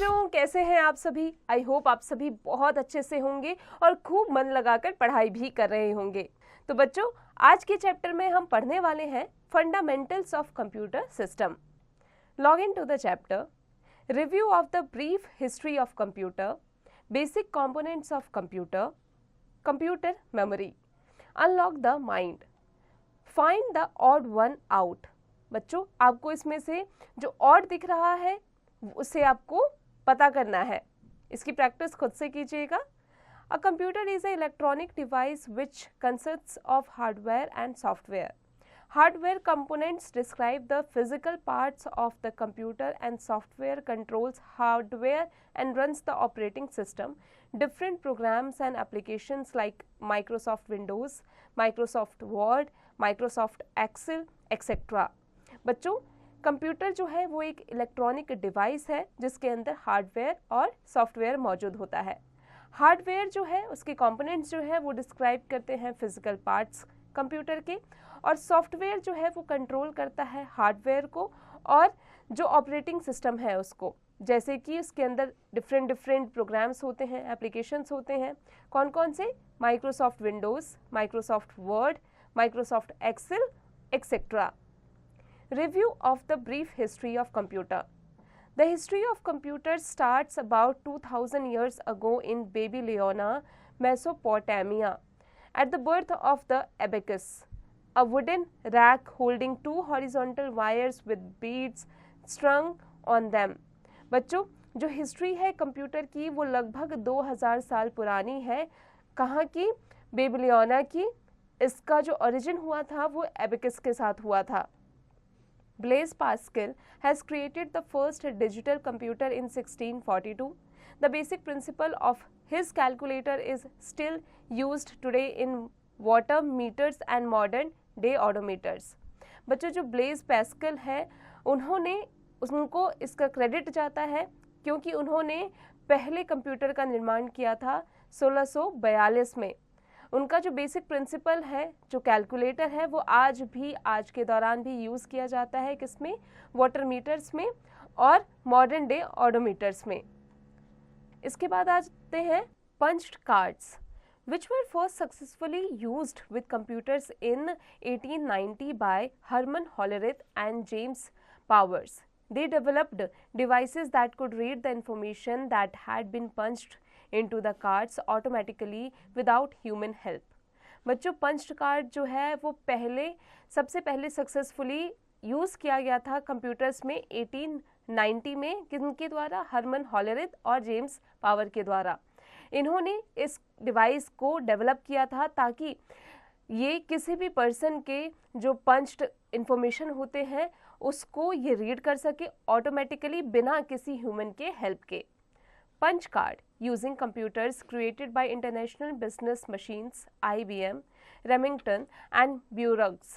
बच्चों, कैसे हैं आप सभी? आई होप आप सभी बहुत अच्छे से होंगे और खूब मन लगाकर पढ़ाई भी कर रहे होंगे। तो बच्चों, आज के चैप्टर में हम पढ़ने वाले हैं fundamentals of computer system. Log in to the chapter, review of the brief history of computer, basic components of computer, computer memory, unlock the mind, find the odd one out. बच्चों, आपको इसमें से जो ऑड दिख रहा है उसे आपको पता करना है। इसकी प्रैक्टिस खुद से कीजिएगा। A computer is a electronic device which consists of hardware and software. Hardware components describe the physical parts of the computer and software controls hardware and runs the operating system. Different programs and applications like Microsoft Windows, Microsoft Word, Microsoft Excel, etc. बच्चों, computer जो है वो एक electronic device है जिसके अंदर hardware और software मौजूद होता है। हार्डवेयर जो है उसके कंपोनेंट्स जो है वो डिस्क्राइब करते हैं फिजिकल पार्ट्स कंप्यूटर के, और सॉफ्टवेयर जो है वो कंट्रोल करता है हार्डवेयर को और जो ऑपरेटिंग सिस्टम है उसको। जैसे कि उसके अंदर डिफरेंट प्रोग्राम्स होते हैं, एप्लीकेशंस होते हैं। कौन कौन से? Microsoft Windows, Microsoft Word, Microsoft Excel, etcetera. Review of the brief history of computer. The history of computers starts about 2000 years ago in Babylonia, Mesopotamia, at the birth of the abacus, a wooden rack holding two horizontal wires with beads strung on them. बच्चों, जो history है computer की वो लगभग 2000 साल पुरानी है। कहाँ की? बेबीलोनिया की। इसका जो ओरिजिन हुआ था वो एबेकस के साथ हुआ था। Blaise Pascal has created the first digital computer in 1642. The basic principle of his calculator is still used today in water meters and modern day odometers. बच्चों, जो ब्लेज पैस्कल है उनको इसका क्रेडिट जाता है क्योंकि उन्होंने पहले कंप्यूटर का निर्माण किया था 1642 में। उनका जो बेसिक प्रिंसिपल है, जो कैलकुलेटर है, वो आज के दौरान भी यूज़ किया जाता है। किसमें? वाटर मीटर्स में और मॉडर्न डे ऑडोमीटर्स में। इसके बाद आते हैं punched cards, which were first successfully used with computers in 1890 by Herman Hollerith and James Powers. They developed devices that could read the information that had been punched into the cards automatically without human help. बच्चों, punched card जो है वो सबसे पहले successfully use किया गया था computers में 1890 में। किनके द्वारा? हरमन हॉलरिथ और जेम्स पावर के द्वारा। इन्होंने इस डिवाइस को डेवलप किया था ताकि ये किसी भी पर्सन के जो पंच्ड इंफॉर्मेशन होते हैं उसको ये रीड कर सके ऑटोमेटिकली बिना किसी ह्यूमन के हेल्प के। Punch card using computers created by International Business Machines, IBM, Remington and Burroughs.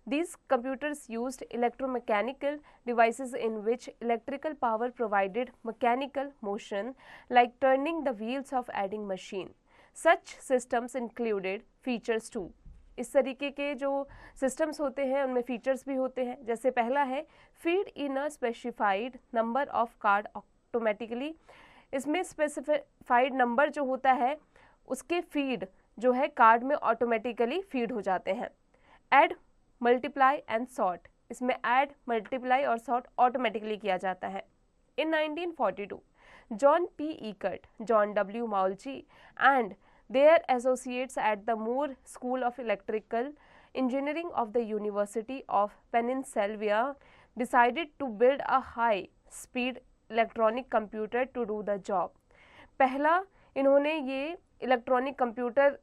These computers used electromechanical devices in which electrical power provided mechanical motion like turning the wheels of adding machine. Such systems included features too. इस तरीके के जो systems होते हैं उनमें features भी होते हैं। जैसे पहला है feed in a specified number of card automatically. इसमें स्पेसिफाइड नंबर जो होता है उसके फीड जो है कार्ड में ऑटोमेटिकली फीड हो जाते हैं। ऐड, मल्टीप्लाई एंड सॉर्ट, इसमें ऐड, मल्टीप्लाई और सॉर्ट ऑटोमेटिकली किया जाता है। In 1942 John P Eckert, John W माउल्ची and their associates at the Moore School of Electrical Engineering of the University of Pennsylvania decided to build a high speed electronic computer to do the job. पहला इन्होंने ये electronic computer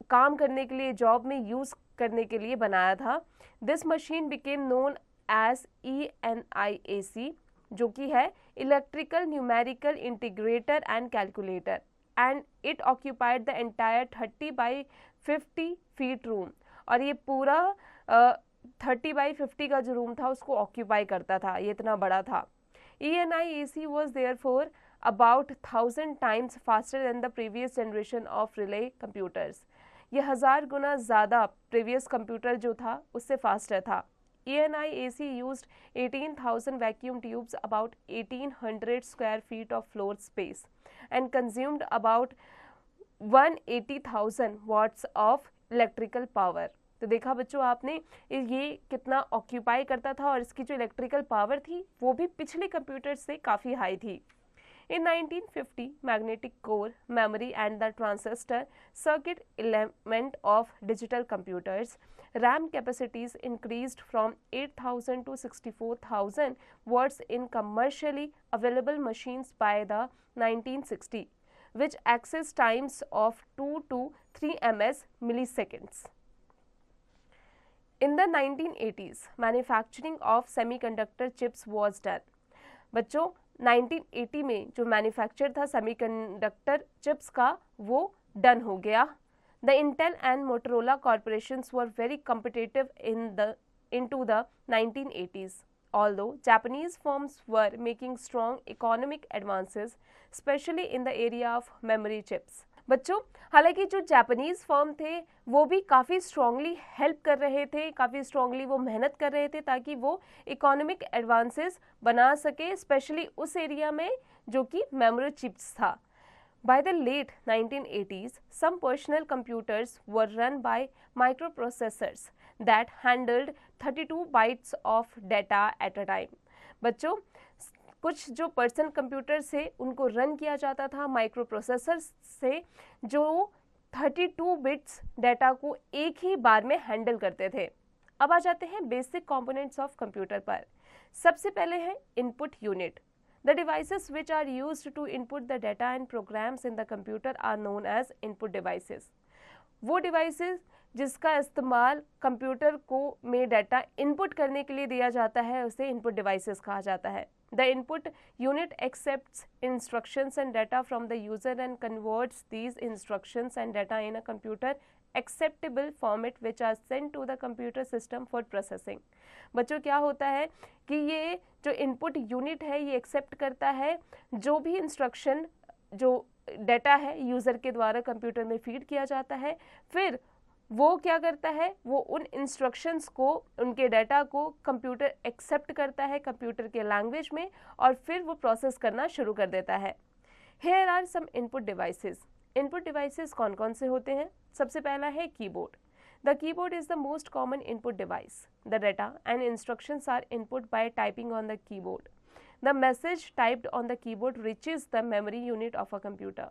काम करने के लिए, job में use करने के लिए बनाया था। This machine became known as ENIAC, जो कि है electrical numerical integrator and calculator, and it occupied the entire 30 by 50 feet room. और ये पूरा 30 by 50 का जो रूम था उसको ऑक्यूपाई करता था, ये इतना बड़ा था। ENIAC was therefore about 1000 times faster than the previous generation of relay computers. ये 1000 गुना ज़्यादा प्रीवियस कंप्यूटर जो था उससे फास्टर था। ENIAC used 18,000 vacuum tubes, about 1800 square feet of floor space, and consumed about 180,000 watts of electrical power. तो देखा बच्चों आपने ये कितना ऑक्यूपाई करता था और इसकी जो इलेक्ट्रिकल पावर थी वो भी पिछले कंप्यूटर से काफ़ी हाई थी. In 1950, magnetic core memory and the transistor circuit element of digital computers, RAM capacities increased from 8,000 to 64,000 watts in commercially available machines by the 1960, which access times of 2 to 3 ms milliseconds. In the 1980s, manufacturing of semiconductor chips was done. बच्चों 1980 में जो manufacture था semiconductor chips का वो done हो गया. The Intel and Motorola corporations were very competitive into the 1980s. Although Japanese firms were making strong economic advances, especially in the area of memory chips. बच्चों हालांकि जो जापानीज फर्म थे वो भी काफ़ी स्ट्रांगली हेल्प कर रहे थे, काफ़ी स्ट्रांगली वो मेहनत कर रहे थे ताकि वो इकोनॉमिक एडवांसेस बना सके, स्पेशली उस एरिया में जो कि मेमोरी चिप्स था. By the late 1980s, some personal computers were run by microprocessors that handled 32 bytes of data at a time. बच्चों कुछ जो पर्सनल कंप्यूटर से उनको रन किया जाता था माइक्रो प्रोसेसर से जो 32 बिट्स डाटा को एक ही बार में हैंडल करते थे. अब आ जाते हैं बेसिक कंपोनेंट्स ऑफ कंप्यूटर पर. सबसे पहले है input unit. The devices which are used to input the data and programs in the computer are known as input devices. वो डिवाइसेस जिसका इस्तेमाल कंप्यूटर को में डाटा इनपुट करने के लिए दिया जाता है उसे इनपुट डिवाइसेस कहा जाता है. The input unit accepts instructions and data from the user and converts these instructions and data in a computer acceptable format which are sent to the computer system for processing. बच्चों क्या होता है कि ये जो इनपुट यूनिट है ये accept करता है जो भी इंस्ट्रक्शन जो डाटा है यूज़र के द्वारा कंप्यूटर में फीड किया जाता है, फिर वो क्या करता है वो उन इंस्ट्रक्शंस को उनके डाटा को कंप्यूटर एक्सेप्ट करता है कंप्यूटर के लैंग्वेज में और फिर वो प्रोसेस करना शुरू कर देता है. Here are some input devices. Input devices कौन कौन से होते हैं? सबसे पहला है keyboard. The keyboard is the most common input device. The data and instructions are input by typing on the keyboard. The message typed on the keyboard reaches the memory unit of a computer.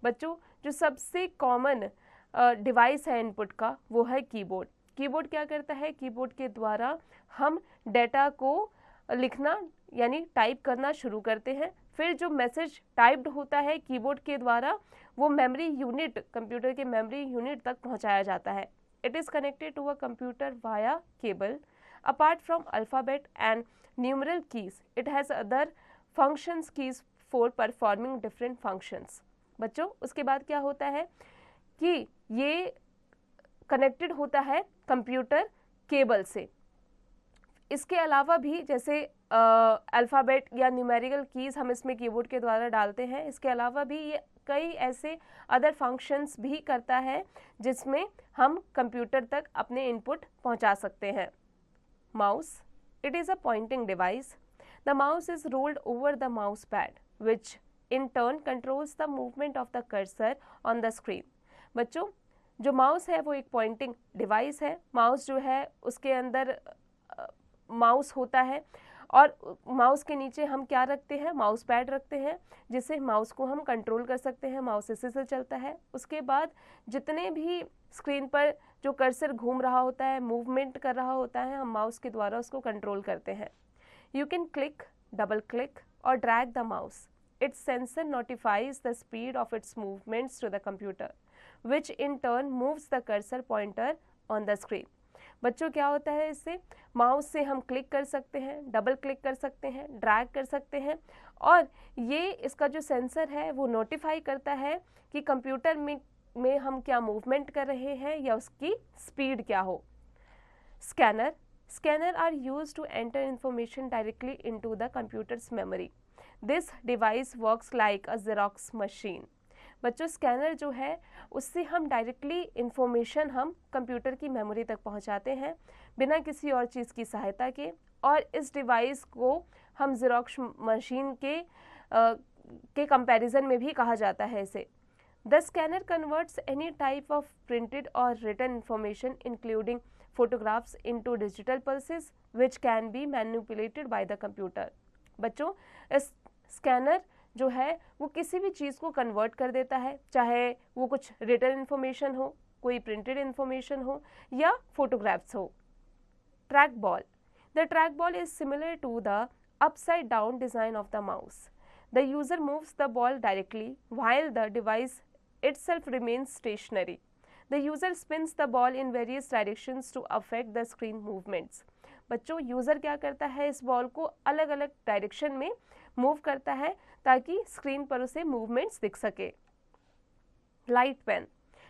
बच्चों जो सबसे common device है input का वो है keyboard. Keyboard क्या करता है? कीबोर्ड के द्वारा हम डाटा को लिखना यानी टाइप करना शुरू करते हैं. फिर जो मैसेज टाइप्ड होता है कीबोर्ड के द्वारा वो मेमोरी यूनिट कंप्यूटर के मेमोरी यूनिट तक पहुंचाया जाता है. It is connected to a computer via cable. Apart from alphabet and numeral keys it has other functions keys for performing different functions. बच्चों उसके बाद क्या होता है कि ये कनेक्टेड होता है कंप्यूटर केबल से. इसके अलावा भी जैसे अल्फ़ाबेट या न्यूमेरिकल कीज़ हम इसमें कीबोर्ड के द्वारा डालते हैं, इसके अलावा भी ये कई ऐसे अदर फंक्शंस भी करता है जिसमें हम कंप्यूटर तक अपने इनपुट पहुंचा सकते हैं. Mouse. It is a pointing device. The mouse is rolled over the mouse pad which in turn controls the movement of the cursor on the screen. बच्चों जो माउस है वो एक पॉइंटिंग डिवाइस है. माउस जो है उसके अंदर माउस होता है और माउस के नीचे हम क्या रखते हैं? माउस पैड रखते हैं जिससे माउस को हम कंट्रोल कर सकते हैं. माउस इसी से चलता है. उसके बाद जितने भी स्क्रीन पर जो कर्सर घूम रहा होता है मूवमेंट कर रहा होता है हम माउस के द्वारा उसको कंट्रोल करते हैं. You can click, double click और drag the mouse. Its sensor notifies the speed of its movements to the computer, which in turn moves the cursor pointer on the screen. बच्चों क्या होता है इससे? माउस से हम क्लिक कर सकते हैं, डबल क्लिक कर सकते हैं, ड्रैग कर सकते हैं और ये इसका जो सेंसर है वो नोटिफाई करता है कि कंप्यूटर में हम क्या मूवमेंट कर रहे हैं या उसकी स्पीड क्या हो. Scanner. Scanner are used to enter information directly into the computer's memory. This device works like a Xerox machine. बच्चों स्कैनर जो है उससे हम डायरेक्टली इंफॉर्मेशन हम कंप्यूटर की मेमोरी तक पहुंचाते हैं बिना किसी और चीज़ की सहायता के, और इस डिवाइस को हम ज़ेरॉक्स मशीन के कंपैरिजन में भी कहा जाता है इसे। The scanner converts any type of printed और written information including photographs into digital pulses which can be manipulated by the computer। बच्चों इस स्कैनर जो है वो किसी भी चीज़ को कन्वर्ट कर देता है, चाहे वो कुछ रिटन इन्फॉर्मेशन हो, कोई प्रिंटेड इन्फॉर्मेशन हो या फोटोग्राफ्स हो। Track ball. The track ball is similar to the upside down design of the mouse। The user moves the ball directly while the device itself remains stationary। The user spins the ball in various directions to affect the screen movements। बच्चों user क्या करता है, इस ball को अलग अलग direction में move करता है ताकि स्क्रीन पर उसे मूवमेंट्स दिख सके। Light pen.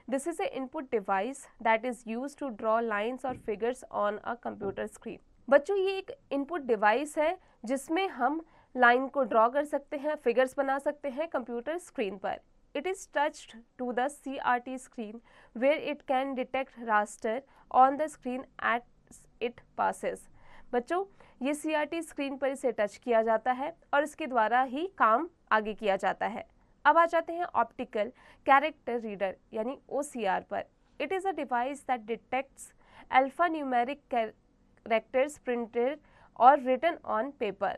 This is a input device that is used to draw lines और figures on a computer screen. बच्चों ये एक इनपुट डिवाइस है जिसमें हम लाइन को ड्रॉ कर सकते हैं, फिगर्स बना सकते हैं कंप्यूटर स्क्रीन पर। It is touched to the CRT screen where it can detect raster on the screen as it passes। बच्चों ये CRT स्क्रीन पर इसे टच किया जाता है और इसके द्वारा ही काम आगे किया जाता है। अब आ जाते हैं ऑप्टिकल कैरेक्टर रीडर यानी OCR पर। It is a device that detects alphanumeric characters printed or written on paper।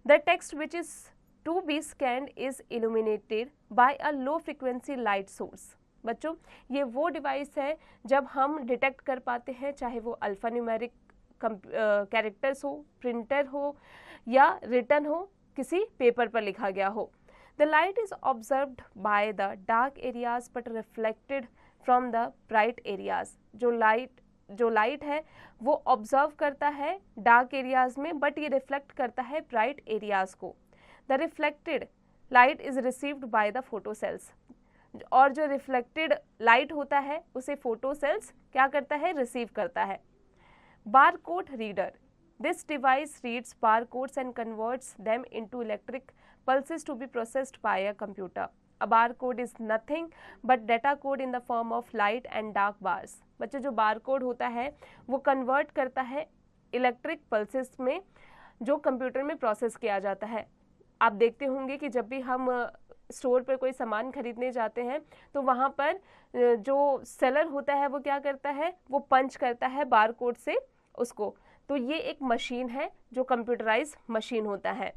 The text which is to be scanned is illuminated by a low frequency light source। बच्चों ये वो device है जब हम detect कर पाते हैं, चाहे वो अल्फान्यूमेरिक कैरेक्टर्स हो, प्रिंटर हो या रिटन हो, किसी पेपर पर लिखा गया हो। The light is observed by the dark areas but reflected from the bright areas. जो लाइट है वो ऑब्जर्व करता है डार्क एरियाज में, बट ये रिफ्लेक्ट करता है ब्राइट एरियाज को। The reflected light is received by the photocells। और जो रिफ्लेक्टेड लाइट होता है उसे फोटोसेल्स क्या करता है, रिसीव करता है। Barcode reader. This device reads barcodes and converts them into electric pulses to be processed by a computer। A barcode is nothing but data code in the form of light and dark bars। बच्चों जो barcode होता है वो convert करता है electric pulses में जो computer में प्रोसेस किया जाता है। आप देखते होंगे कि जब भी हम स्टोर पर कोई सामान खरीदने जाते हैं तो वहाँ पर जो सेलर होता है वो क्या करता है, वो पंच करता है बारकोड से उसको। तो ये एक मशीन है जो कंप्यूटराइज मशीन होता है।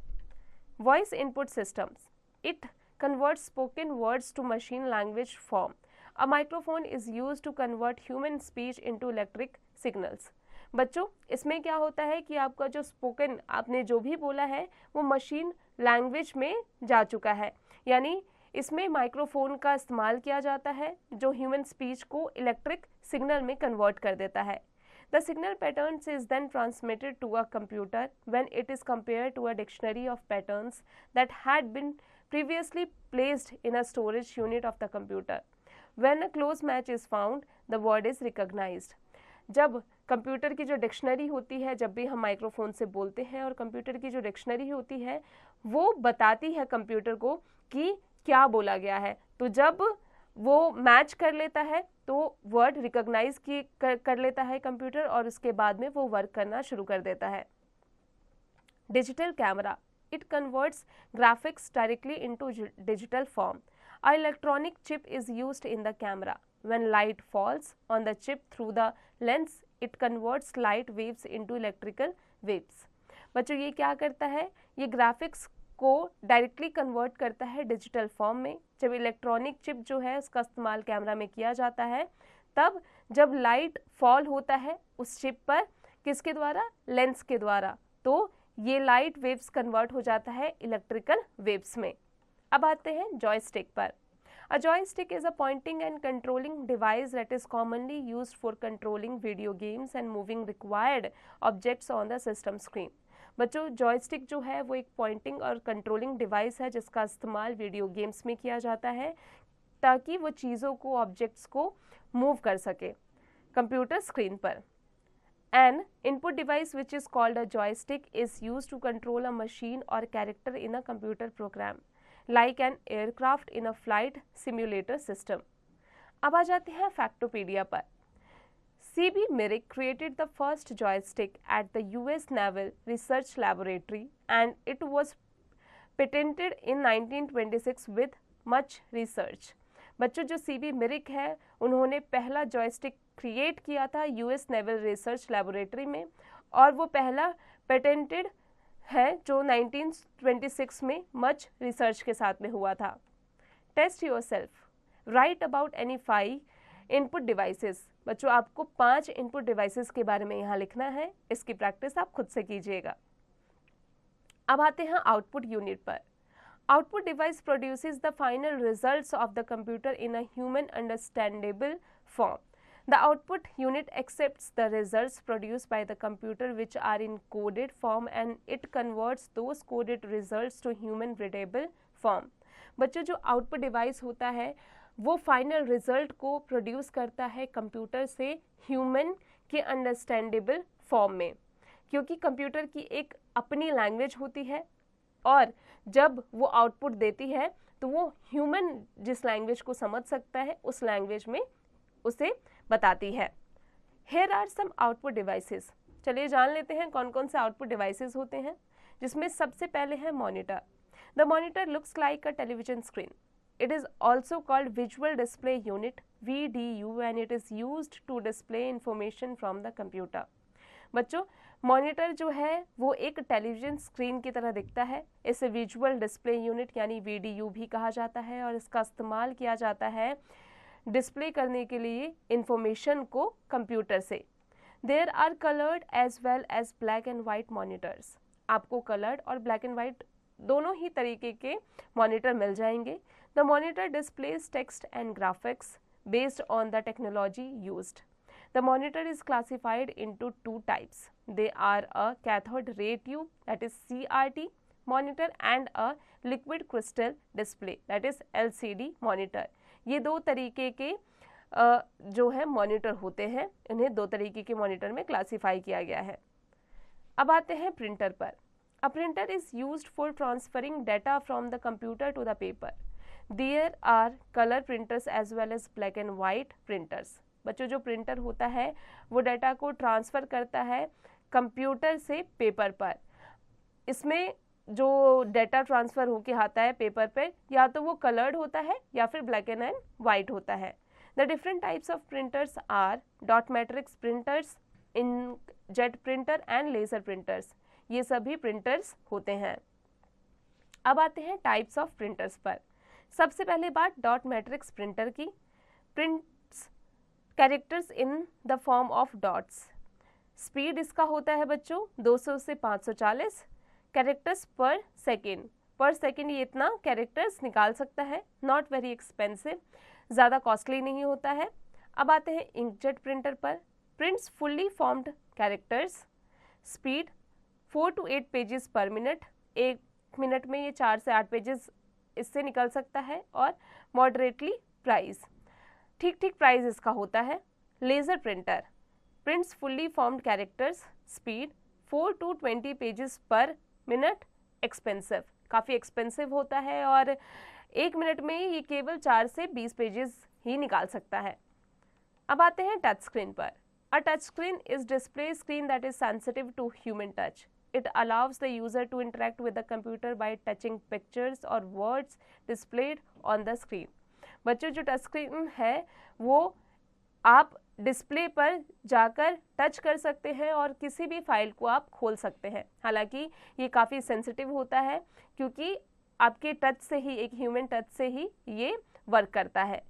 Voice input systems. It converts spoken words to machine language form. A microphone is used to convert human speech into electric signals. बच्चों इसमें क्या होता है कि आपका जो स्पोकन आपने जो भी बोला है वो मशीन लैंग्वेज में जा चुका है, यानी इसमें माइक्रोफोन का इस्तेमाल किया जाता है जो ह्यूमन स्पीच को इलेक्ट्रिक सिग्नल में कन्वर्ट कर देता है। The signal patterns is then transmitted to a computer when it is compared to a dictionary of patterns that had been previously placed in a storage unit of the computer। When a close match is found, the word is recognized। जब computer की जो dictionary होती है, जब भी हम microphone से बोलते हैं और कंप्यूटर की जो डिक्शनरी होती है वो बताती है कंप्यूटर को कि क्या बोला गया है, तो जब वो मैच कर लेता है तो वर्ड रिकॉग्नाइज कर लेता है कंप्यूटर और उसके बाद में वो वर्क करना शुरू कर देता है। Digital camera. It converts graphics directly into digital form। A electronic chip is used in the camera। When light falls on the chip through the lens, it converts light waves into electrical waves। बच्चों ये क्या करता है, ये graphics को directly convert करता है digital form में। जब इलेक्ट्रॉनिक चिप जो है उसका इस्तेमाल कैमरा में किया जाता है, तब जब लाइट फॉल होता है उस चिप पर किसके द्वारा, लेंस के द्वारा, तो ये लाइट वेव्स कन्वर्ट हो जाता है इलेक्ट्रिकल वेव्स में। अब आते हैं जॉयस्टिक पर। A joystick is a pointing and controlling device that is commonly used for controlling video games and moving required objects on the system screen. बच्चों जॉयस्टिक जो है वो एक पॉइंटिंग और कंट्रोलिंग डिवाइस है जिसका इस्तेमाल वीडियो गेम्स में किया जाता है ताकि वो चीज़ों को, ऑब्जेक्ट्स को मूव कर सके कंप्यूटर स्क्रीन पर। An input device which is called a joystick is used to control a machine or character in a computer program। like an aircraft in a flight simulator system. अब आ जाते हैं फैक्टोपीडिया पर। C.B. Mirik created the first joystick at the US Naval Research Laboratory and it was patented in 1926 with much research. बच्चों, जो C.B. Mirik है उन्होंने पहला जॉयस्टिक क्रिएट किया था US नेवल रिसर्च लैबोरेटरी में और वो पहला पेटेंटेड है जो 1926 में मच रिसर्च के साथ में हुआ था। Test yourself, write about any 5 input devices. बच्चों, आपको 5 इनपुट डिवाइसेस के बारे में यहाँ लिखना है, इसकी प्रैक्टिस आप खुद से कीजिएगा। अब आते हैं आउटपुट यूनिट पर। Output device produces the final results of the computer in a human understandable form. The output unit accepts the results produced by the computer which are in coded form and it converts those coded results to human readable form. बच्चों, जो output device होता है वो final result को produce करता है computer से human के अंडरस्टैंडेबल फॉर्म में, क्योंकि कंप्यूटर की एक अपनी लैंग्वेज होती है और जब वो आउटपुट देती है तो वो ह्यूमन जिस लैंग्वेज को समझ सकता है उस लैंग्वेज में उसे बताती है। Here are some output devices. चलिए जान लेते हैं कौन कौन से आउटपुट डिवाइसेस होते हैं, जिसमें सबसे पहले है monitor. The monitor looks like a television screen. It is also called Visual Display Unit (VDU) and it is used to display information from the computer. बच्चों, मॉनिटर जो है वो एक टेलीविजन स्क्रीन की तरह दिखता है। इसे विजुअल डिस्प्ले यूनिट यानी VDU भी कहा जाता है और इसका इस्तेमाल किया जाता है डिस्प्ले करने के लिए इंफॉर्मेशन को कंप्यूटर से। There are coloured as well as black and white monitors. आपको कलर्ड और ब्लैक एंड वाइट दोनों ही तरीके के मॉनिटर मिल जाएंगे। The monitor displays text and graphics based on the technology used. The monitor is classified into 2 types. They are a cathode ray tube that is CRT monitor and a liquid crystal display that is LCD monitor. ये 2 तरीके के जो है monitor होते हैं, इन्हें 2 तरीके के मॉनिटर में क्लासिफाई किया गया है। अब आते हैं प्रिंटर पर। A printer is used for transferring data from the computer to the paper. There are colour printers as well as black and white printers. बच्चों, जो प्रिंटर होता है वो डाटा को ट्रांसफ़र करता है कंप्यूटर से पेपर पर। इसमें जो डाटा ट्रांसफ़र होके आता है पेपर पे, या तो वो कलर्ड होता है या फिर ब्लैक एंड वाइट होता है। The different types of printers R dot matrix printers, inkjet printer and laser printers. ये सभी प्रिंटर्स होते हैं। अब आते हैं टाइप्स ऑफ प्रिंटर्स पर। सबसे पहले बात डॉट मैट्रिक्स प्रिंटर की। Prints characters in the form of dots. Speed इसका होता है बच्चों 200 से 540 कैरेक्टर्स पर सेकेंड ये इतना कैरेक्टर्स निकाल सकता है। नॉट वेरी एक्सपेंसिव, ज़्यादा कॉस्टली नहीं होता है। अब आते हैं इंकजेट प्रिंटर पर। Prints fully formed characters. Speed 4 to 8 pages पर मिनट। 1 मिनट में ये 4 से 8 पेजेस इससे निकल सकता है। और मॉडरेटली प्राइस, ठीक ठीक प्राइस इसका होता है। Laser printer prints fully formed characters. Speed 4 to 20 pages पर मिनट। एक्सपेंसिव, काफ़ी एक्सपेंसिव होता है और 1 मिनट में ये केवल 4 से 20 पेजेस ही निकाल सकता है। अब आते हैं टच स्क्रीन पर। A touch screen is display screen that is sensitive to human touch. It allows the user to interact with the computer by touching pictures or words displayed on the screen. बच्चों, जो touch screen है वो आप display पर जाकर touch कर सकते हैं और किसी भी फाइल को आप खोल सकते हैं। हालांकि ये काफ़ी सेंसिटिव होता है क्योंकि आपके टच से ही, एक ह्यूमन टच से ही ये वर्क करता है।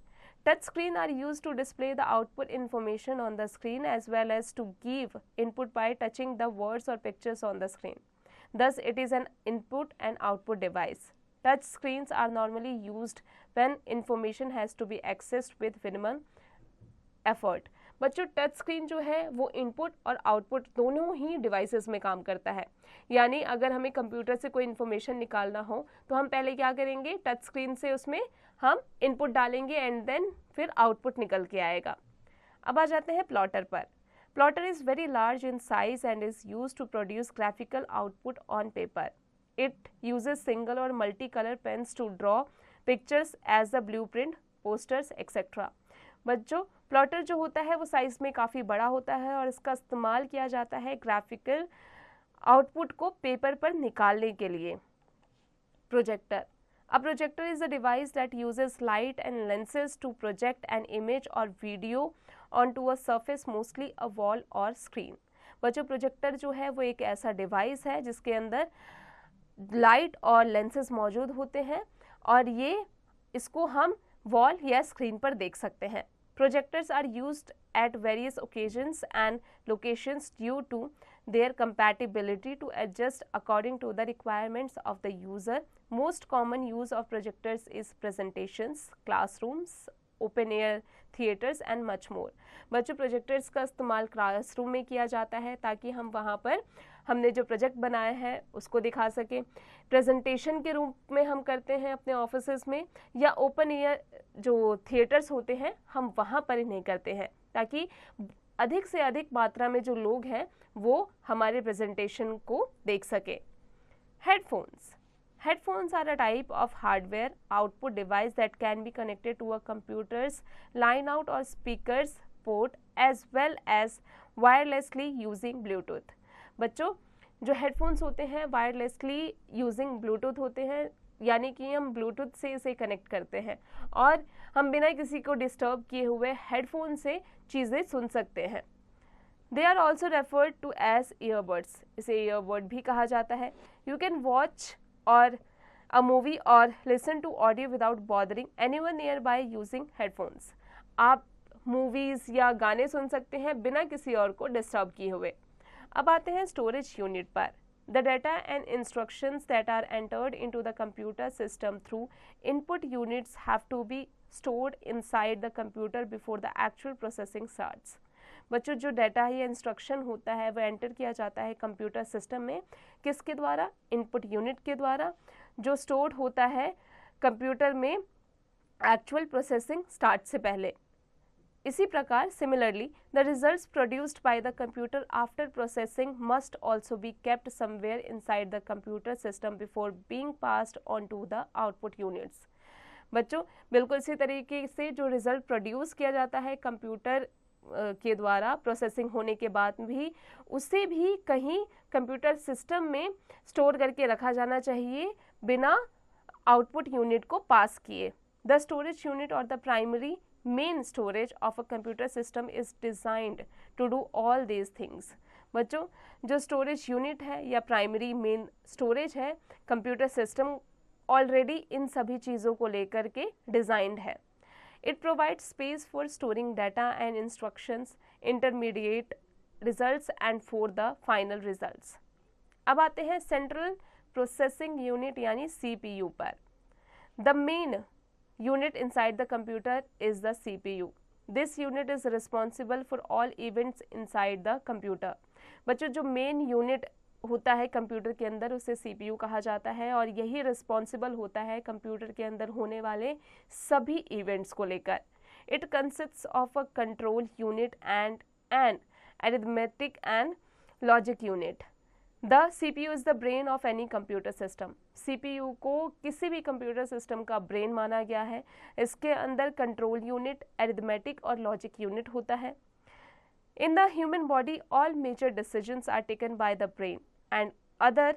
Touch screen are used to display the output information on the screen as well as to give input by touching the words or pictures on the screen. Thus, it is an input and output device. Touch screens are normally used when information has to be accessed with minimum effort. बच्चों, touch screen जो है वो input और output दोनों ही devices में काम करता है। यानी अगर हमें कंप्यूटर से कोई इन्फॉर्मेशन निकालना हो तो हम पहले क्या करेंगे, टच स्क्रीन से उसमें हम इनपुट डालेंगे एंड देन फिर आउटपुट निकल के आएगा। अब आ जाते हैं प्लॉटर पर। Plotter is very large in size and is use to produce graphical output on paper. It uses single or multi-color pens to draw pictures as the blueprint, posters, etc. बच्चों, plotter जो होता है वो size में काफ़ी बड़ा होता है और इसका इस्तेमाल किया जाता है ग्राफिकल आउटपुट को पेपर पर निकालने के लिए। Projector. A projector is a device that uses light and lenses to project an image or video onto a surface, mostly a wall or screen. बच्चों, प्रोजेक्टर जो है वो एक ऐसा डिवाइस है जिसके अंदर लाइट और लेंसेज मौजूद होते हैं और ये इसको हम वॉल या स्क्रीन पर देख सकते हैं। Projectors are used at various occasions and locations due to their compatibility to adjust according to the requirements of the user. Most common use of projectors is presentations, classrooms, open air theaters and much more. बच्चों, projectors का इस्तेमाल classroom में किया जाता है ताकि हम वहाँ पर हमने जो प्रोजेक्ट बनाया है उसको दिखा सकें। प्रेजेंटेशन के रूप में हम करते हैं अपने ऑफिसेज में, या ओपन एयर जो थिएटर्स होते हैं हम वहाँ पर इन्हें करते हैं ताकि अधिक से अधिक मात्रा में जो लोग हैं वो हमारे प्रेजेंटेशन को देख सके। Headphones. Headphones are a type of hardware output device that can be connected to a computer's line out or speaker's port as well as wirelessly using Bluetooth. बच्चों, जो हेडफोन्स होते हैं वायरलेसली यूजिंग ब्लूटूथ होते हैं, यानी कि हम Bluetooth से इसे कनेक्ट करते हैं और हम बिना किसी को डिस्टर्ब किए हुए हेडफोन से चीज़ें सुन सकते हैं। They are also referred to as earbuds. इसे ईयरबड भी कहा जाता है। You can watch or a movie or listen to audio without bothering anyone nearby using headphones. आप मूवीज़ या गाने सुन सकते हैं बिना किसी और को डिस्टर्ब किए हुए। अब आते हैं स्टोरेज यूनिट पर। The data and instructions that are entered into the computer system through input units have to be stored inside the computer before the actual processing starts. बच्चों, जो डाटा या इंस्ट्रक्शन होता है वो एंटर किया जाता है कंप्यूटर सिस्टम में, किसके द्वारा? इनपुट यूनिट के द्वारा, जो स्टोर्ड होता है कंप्यूटर में एक्चुअल प्रोसेसिंग स्टार्ट से पहले। इसी प्रकार similarly the results produced by the computer after processing must also be kept somewhere inside the computer system before being passed on to the output units. बच्चों, बिल्कुल इसी तरीके से जो रिजल्ट प्रोड्यूस किया जाता है कंप्यूटर के द्वारा प्रोसेसिंग होने के बाद भी, उसे भी कहीं कंप्यूटर सिस्टम में स्टोर करके रखा जाना चाहिए बिना आउटपुट यूनिट को पास किए। द स्टोरेज यूनिट और the primary main storage of a computer system is designed to do all these things. बच्चों, जो स्टोरेज यूनिट है या प्राइमरी मेन स्टोरेज है कंप्यूटर सिस्टम ऑलरेडी इन सभी चीज़ों को लेकर के डिज़ाइंड है। It provides space for storing data and instructions, intermediate results and for the final results. अब आते हैं सेंट्रल प्रोसेसिंग यूनिट यानी CPU पर। The main unit inside the computer is the CPU. This unit is responsible for all events inside the computer. बच्चों, जो main unit होता है computer के अंदर उसे CPU कहा जाता है और यही रिस्पॉन्सिबल होता है कंप्यूटर के अंदर होने वाले सभी इवेंट्स को लेकर। It consists of a control unit and an arithmetic and logic unit. The CPU is the brain of any computer system. CPU को किसी भी कंप्यूटर सिस्टम का ब्रेन माना गया है। इसके अंदर कंट्रोल यूनिट, अरिथमेटिक और लॉजिक यूनिट होता है। In the human body, all major decisions are taken by the brain and other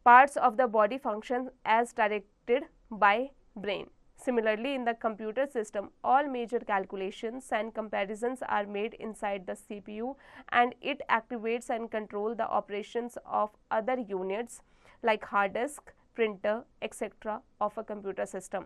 parts of the body function as directed by brain. Similarly, in the computer system, all major calculations and comparisons are made inside the CPU and it activates and controls the operations of other units like hard disk, printer etcetera of a computer system.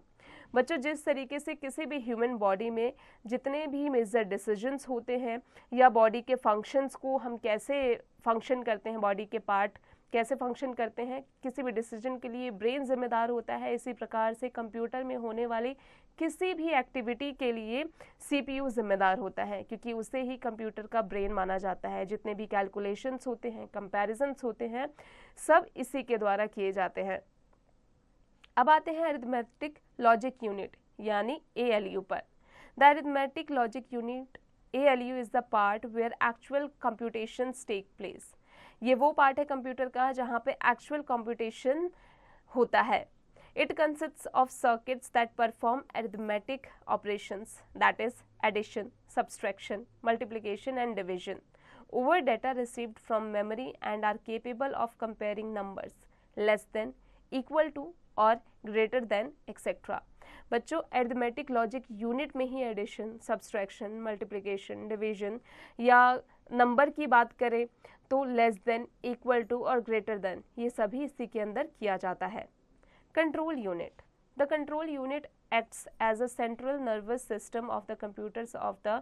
बच्चों, जिस तरीके से किसी भी human body में जितने भी major decisions होते हैं या बॉडी के फंक्शंस को हम कैसे फंक्शन करते हैं, बॉडी के पार्ट कैसे फंक्शन करते हैं, किसी भी डिसीजन के लिए ब्रेन जिम्मेदार होता है, इसी प्रकार से कंप्यूटर में होने वाली किसी भी एक्टिविटी के लिए CPU जिम्मेदार होता है, क्योंकि उसे ही कंप्यूटर का ब्रेन माना जाता है। जितने भी कैलकुलेशंस होते हैं, कंपैरिजंस होते हैं, सब इसी के द्वारा किए जाते हैं। अब आते हैं अरिथमेटिक लॉजिक यूनिट यानी ALU पर। The arithmetic logic unit ALU is the part where actual computations take place. ये वो पार्ट है कंप्यूटर का जहाँ पे एक्चुअल कंप्यूटेशन होता है। It consists of circuits that perform arithmetic operations, that is addition, subtraction, multiplication and division over data received from memory and are capable of comparing numbers less than, equal to or greater than etc. बच्चों arithmetic logic unit में ही addition, subtraction, multiplication, division या number की बात करें तो less than, equal to और greater than ये सभी इसी के अंदर किया जाता है। Control unit. The control unit acts as a central nervous system of the computers of the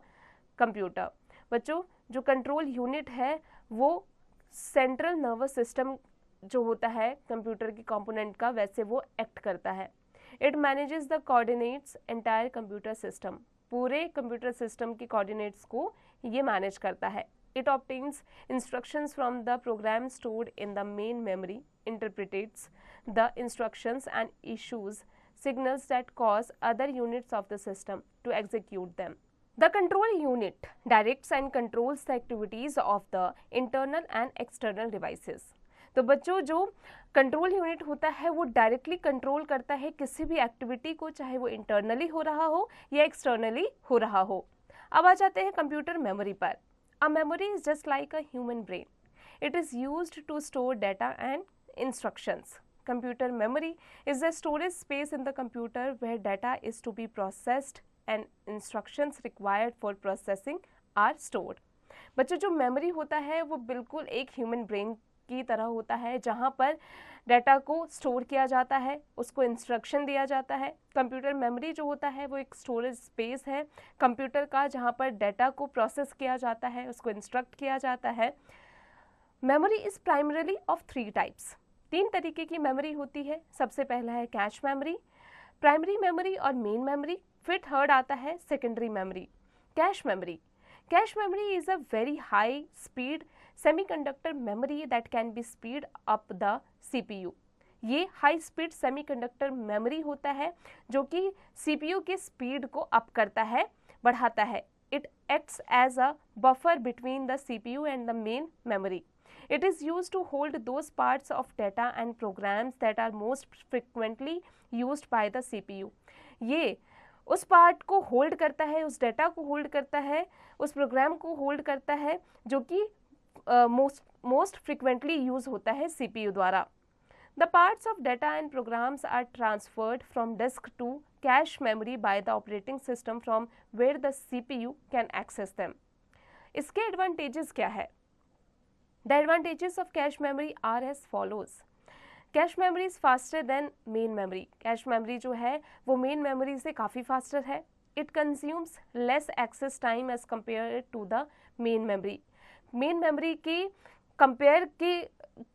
computer. बच्चों जो कंट्रोल यूनिट है वो सेंट्रल नर्वस सिस्टम जो होता है कंप्यूटर के कंपोनेंट का वैसे वो एक्ट करता है। It manages the coordinates entire computer system, पूरे कंप्यूटर सिस्टम के कोऑर्डिनेट्स को ये मैनेज करता है। It obtains instructions from the program stored in the main memory, interprets the instructions and issues signals that cause other units of the system to execute them. The control unit directs and controls the activities of the internal and external devices. तो बच्चों जो control unit होता है वो directly control करता है किसी भी एक्टिविटी को, चाहे वो इंटरनली हो रहा हो या एक्सटर्नली हो रहा हो। अब आ जाते हैं कंप्यूटर मेमोरी पर। A memory is just like a human brain. It is used to store data and instructions. Computer memory is the storage space in the computer where data is to be processed and instructions required for processing are stored. बच्चों जो memory होता है वो बिल्कुल एक human brain की तरह होता है जहाँ पर डाटा को स्टोर किया जाता है, उसको इंस्ट्रक्शन दिया जाता है। कंप्यूटर मेमोरी जो होता है वो एक स्टोरेज स्पेस है कंप्यूटर का जहाँ पर डाटा को प्रोसेस किया जाता है, उसको इंस्ट्रक्ट किया जाता है। Memory is primarily of 3 types, 3 तरीके की मेमोरी होती है। सबसे पहला है कैश मेमोरी, प्राइमरी मेमोरी और मेन मेमोरी, फिर थर्ड आता है secondary memory. Cache memory, cache memory is a very high speed semiconductor memory that can B speed up the CPU। ये हाई स्पीड सेमीकंडक्टर मेमोरी होता है जो कि CPU के स्पीड को अप करता है, बढ़ाता है। It acts as a buffer between the CPU and the main memory. It is used to hold those parts of data and programs that are most frequently used by the CPU। ये उस part को hold करता है, उस data को hold करता है, उस प्रोग्राम को होल्ड करता है जो कि मोस्ट फ्रिक्वेंटली यूज होता है CPU द्वारा। The parts of data and programs are transferred from disk to cache memory by the operating system from where the CPU can access them। इसके एडवांटेजेस क्या है? The advantages of cache memory are as follows। Cache memory is faster than main memory। Cache memory जो है वो main memory से काफ़ी faster है। It consumes less access time as compared to the main memory। main memory की compare के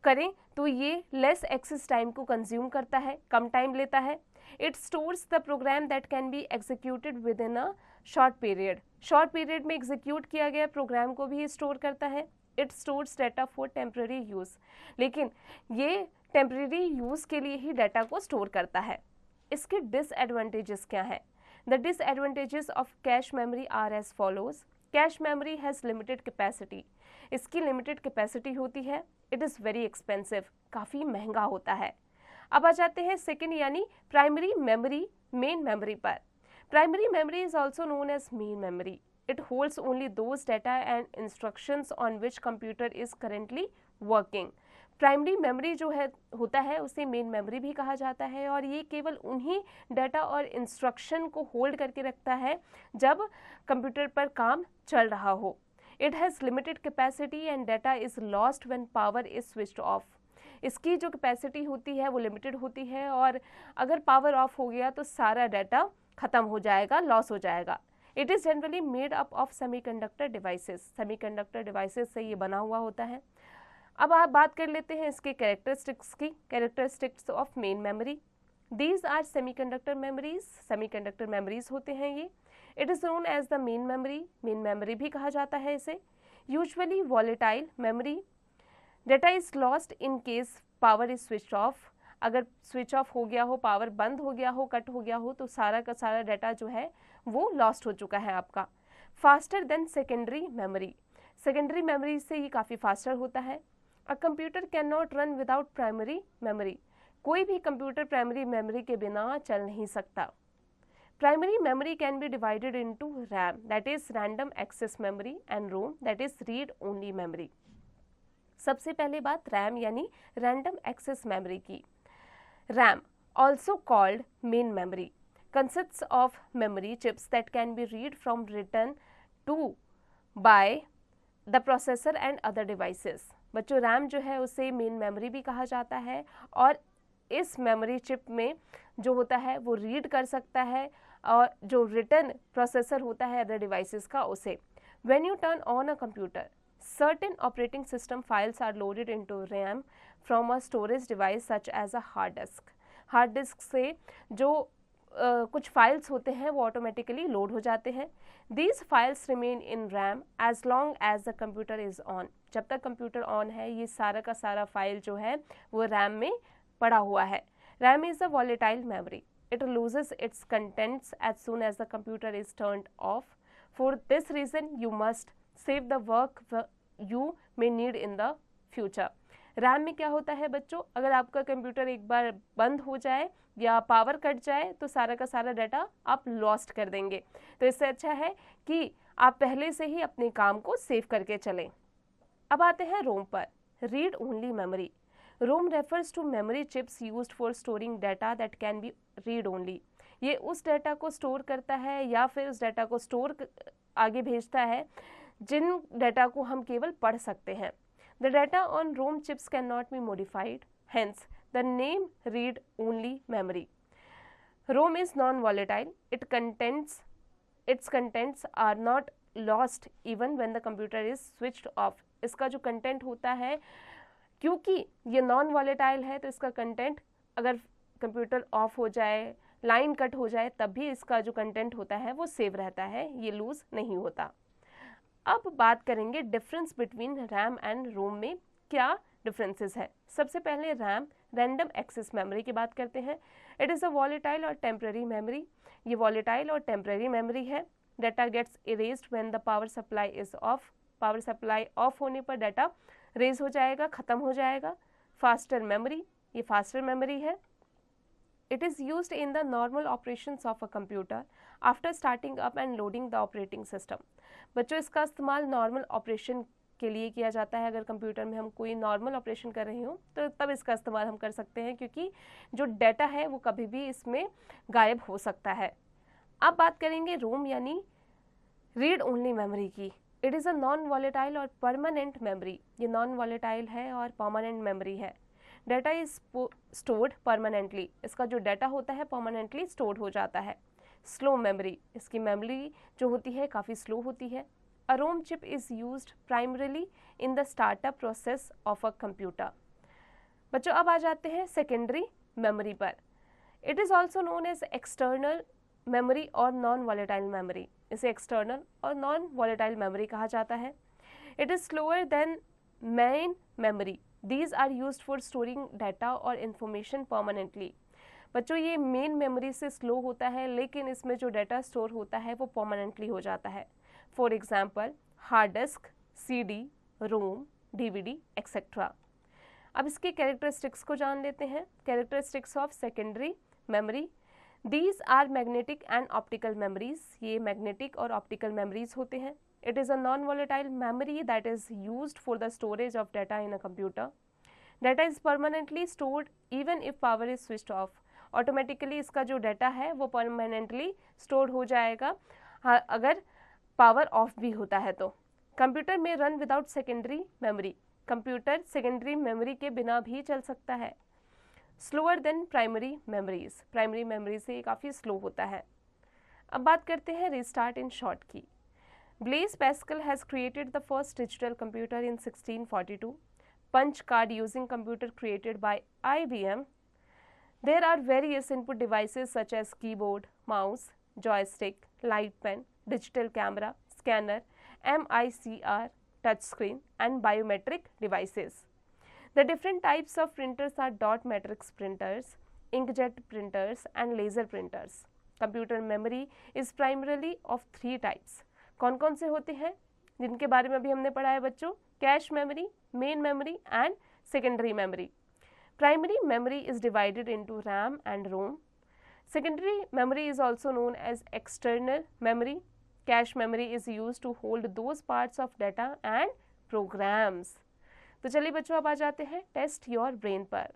करें तो ये less access time को consume करता है, कम टाइम लेता है। It stores the program that can be executed within a short period। short period में execute किया गया प्रोग्राम को भी स्टोर करता है। It stores data for temporary use। लेकिन ये temporary use के लिए ही डाटा को स्टोर करता है। इसके disadvantages क्या हैं? The disadvantages of cache memory are as follows। Cache memory has limited capacity। इसकी limited capacity होती है। It is very expensive। काफ़ी महंगा होता है। अब आ जाते हैं सेकेंड यानी प्राइमरी मेमोरी मेन मेमोरी पर। Primary memory is also known as main memory। It holds only those data and instructions on which computer is currently working। Primary memory जो है होता है उसे मेन मेमोरी भी कहा जाता है और ये केवल उन्हीं डाटा और इंस्ट्रक्शन को होल्ड करके रखता है जब कंप्यूटर पर काम चल रहा हो। It has limited capacity and data is lost when power is switched off। इसकी जो कैपेसिटी होती है वो लिमिटेड होती है और अगर पावर ऑफ हो गया तो सारा डाटा ख़त्म हो जाएगा, लॉस हो जाएगा। It is generally made up of semiconductor devices। semiconductor devices से ये बना हुआ होता है। अब आप बात कर लेते हैं इसके कैरेक्टरिस्टिक्स की। Characteristics of main memory, these are semiconductor memories. Semiconductor memories होते हैं ये। It is known as the main memory. Main memory भी कहा जाता है इसे। Usually volatile memory. Data is lost in case power is switch off. अगर switch off हो गया हो, पावर बंद हो गया हो, कट हो गया हो तो सारा का सारा डाटा जो है वो लॉस्ट हो चुका है आपका। Faster than secondary memory. Secondary memory से ये काफ़ी फास्टर होता है। A computer can not run without primary memory, कोई भी कंप्यूटर प्राइमरी मेमोरी के बिना चल नहीं सकता। Primary memory can be divided into RAM that is random access memory and ROM that is read only memory. सबसे पहले बात रैम यानी रैंडम एक्सेस मेमोरी की। RAM also called main memory consists of memory chips that can be read from written to by the processor and other devices। बच्चों RAM जो है उसे main memory भी कहा जाता है और इस मेमोरी चिप में जो होता है वो रीड कर सकता है और जो रिटर्न प्रोसेसर होता है अदर डिवाइसेस का उसे। When U turn on a computer certain operating system files are loaded into RAM from a storage device such as a hard disk। Hard disk से जो कुछ फाइल्स होते हैं वो ऑटोमेटिकली लोड हो जाते हैं। These files remain in RAM as long as the computer is on. जब तक कंप्यूटर ऑन है ये सारा का सारा फाइल जो है वो रैम में पड़ा हुआ है। RAM is a volatile memory, it loses its contents as soon as the computer is turned off. For this reason you must save the work you may need in the future. RAM में क्या होता है बच्चों, अगर आपका computer एक बार बंद हो जाए या पावर कट जाए तो सारा का सारा डाटा आप लॉस्ट कर देंगे। तो इससे अच्छा है कि आप पहले से ही अपने काम को सेव करके चलें। अब आते हैं रोम पर। Read only memory. ROM refers to memory chips used for storing data that can be read only. ये उस डाटा को स्टोर करता है या फिर उस डाटा को स्टोर आगे भेजता है जिन डाटा को हम केवल पढ़ सकते हैं। The data on ROM chips cannot be modified, hence the name read-only memory. ROM is non-volatile. Its contents are not lost even when the computer is switched off. इसका जो कंटेंट होता है क्योंकि ये नॉन वॉलेटाइल है तो इसका content अगर कंप्यूटर ऑफ हो जाए, लाइन कट हो जाए, तब भी इसका जो कंटेंट होता है वो सेव रहता है, ये लूज नहीं होता। अब बात करेंगे डिफरेंस बिटवीन रैम एंड रोम में क्या डिफरेंसेस है। सबसे पहले रैम रैंडम एक्सेस मेमोरी की बात करते हैं। इट इज़ अ वॉलेटाइल और टेम्पररी मेमोरी। ये वॉलेटाइल और टेम्पररी मेमोरी है। Data gets erased when the power supply is off. Power supply off होने पर डाटा रेज हो जाएगा, ख़त्म हो जाएगा। फास्टर मेमोरी, ये फास्टर मेमोरी है। It is used in the normal operations of a computer after starting up and loading the operating system। बच्चों इसका इस्तेमाल नॉर्मल ऑपरेशन के लिए किया जाता है। अगर कंप्यूटर में हम कोई नॉर्मल ऑपरेशन कर रहे हो तो तब इसका इस्तेमाल हम कर सकते हैं क्योंकि जो डाटा है वो कभी भी इसमें गायब हो सकता है। अब बात करेंगे रोम यानी रीड ओनली मेमोरी की। It is a non volatile और परमानेंट मेमोरी। ये नॉन वॉलेटाइल है और परमानेंट मेमोरी है। Data is stored permanently. इसका जो डाटा होता है परमानेंटली स्टोर्ड हो जाता है। स्लो मेमोरी, इसकी मेमोरी जो होती है काफ़ी स्लो होती है। A ROM chip is used primarily in the startup process of a computer. बच्चों अब आ जाते हैं सेकेंडरी मेमोरी पर। It is also known as external memory और नॉन वॉलेटाइल मेमोरी। इसे एक्सटर्नल और नॉन वॉलेटाइल मेमोरी कहा जाता है। It is slower than main memory. These are used for storing data और information permanently। बच्चों ये मेन मेमोरी से स्लो होता है लेकिन इसमें जो डाटा स्टोर होता है वो परमानेंटली हो जाता है। For example hard disk, CD, ROM, DVD etcetera. अब इसके कैरेक्टरिस्टिक्स को जान लेते हैं। Characteristics of secondary memory. These are magnetic and optical memories. ये मैग्नेटिक और ऑप्टिकल मेमोरीज होते हैं। It is a non-volatile memory that is used for the storage of data in a computer. Data is permanently stored even if power is switched off. Automatically इसका जो data है वो permanently stored हो जाएगा अगर power of भी होता है तो। कंप्यूटर में run without secondary memory. Computer secondary memory के बिना भी चल सकता है। Slower then primary memories. Primary memory से काफ़ी स्लो होता है। अब बात करते हैं रिस्टार्ट इन शॉर्ट की। Blaise Pascal has created the first digital computer in 1642. Punch card using computer created by IBM. There are various input devices such as keyboard, mouse, joystick, light pen, digital camera, scanner, MICR, touchscreen, and biometric devices. The different types of printers are dot matrix printers, inkjet printers, and laser printers. Computer memory is primarily of three types. कौन कौन से होते हैं? जिनके बारे में अभी हमने पढ़ा है बच्चों, cache memory, main memory and secondary memory. Primary memory is divided into RAM and ROM. Secondary memory is also known as external memory. Cache memory is use to hold those parts of data and programs. तो चलिए बच्चों अब आ जाते हैं test your brain पर।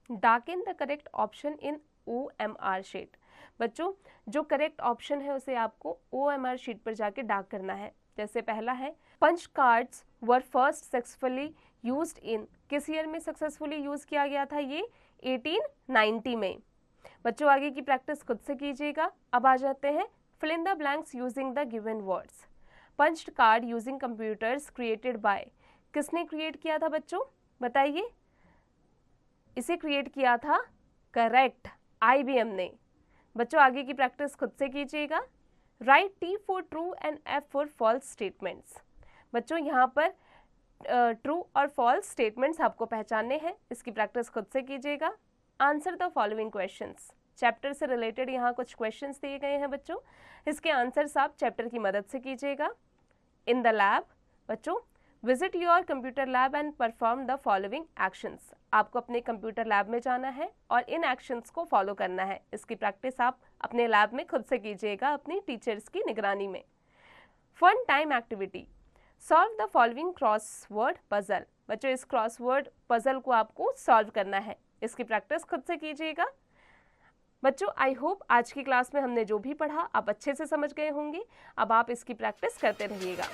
Darken the correct option in OMR sheet. बच्चों जो करेक्ट ऑप्शन है उसे आपको OMR शीट पर जाके डार्क करना है। जैसे पहला है, punch cards were first successfully used in, किस ईयर में सक्सेसफुली यूज किया गया था? ये 1890 में। बच्चों आगे की प्रैक्टिस खुद से कीजिएगा। अब आ जाते हैं, fill in the blanks using the given words. Punched card using computers created by, किसने क्रिएट किया था बच्चों? बताइए। इसे क्रिएट किया था, करेक्ट, IBM ने। बच्चों आगे की प्रैक्टिस खुद से कीजिएगा। Write T for true and F for false statements. बच्चों यहाँ पर ट्रू और फॉल्स स्टेटमेंट्स आपको पहचानने हैं, इसकी प्रैक्टिस खुद से कीजिएगा। Answer the following questions. Chapter से रिलेटेड यहाँ कुछ क्वेश्चंस दिए गए हैं बच्चों, इसके आंसर्स आप चैप्टर की मदद से कीजिएगा। इन द लैब, बच्चों visit your computer lab and perform the following actions. आपको अपने कंप्यूटर लैब में जाना है और इन एक्शंस को फॉलो करना है। इसकी प्रैक्टिस आप अपने लैब में खुद से कीजिएगा अपनी टीचर्स की निगरानी में। Fun time activity, solve the following crossword puzzle. बच्चों इस क्रॉसवर्ड पजल को आपको सॉल्व करना है, इसकी प्रैक्टिस खुद से कीजिएगा। बच्चों आई होप आज की क्लास में हमने जो भी पढ़ा आप अच्छे से समझ गए होंगे। अब आप इसकी प्रैक्टिस करते रहिएगा।